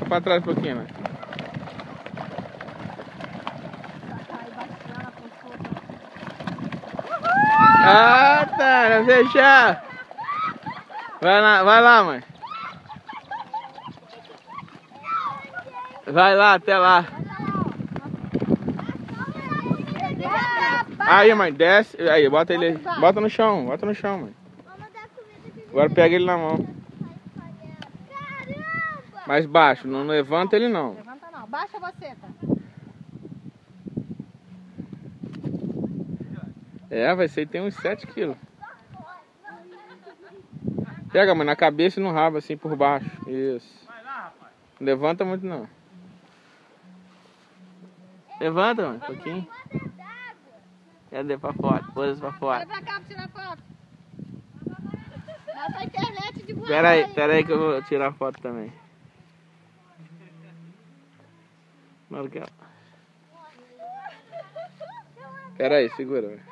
pra trás um pouquinho, né? Ah, tá, não fechar. Vai lá, mãe. Vai lá, até lá. Aí, mãe, desce. Aí, bota ele. Bota no chão, mãe. Agora pega ele na mão. Mais baixo, não levanta ele não. Levanta não, baixa você, tá? É, vai ser, tem uns 7 quilos. Pega, mãe, na cabeça e no rabo, assim, por baixo. Isso. Não levanta muito não. Levanta, mãe, um pouquinho. Cadê pra foto? Pôs pra foto. Vem pra cá pra tirar foto. Vai pra internet de boa. Pera aí que eu vou tirar foto também. Pera aí, segura.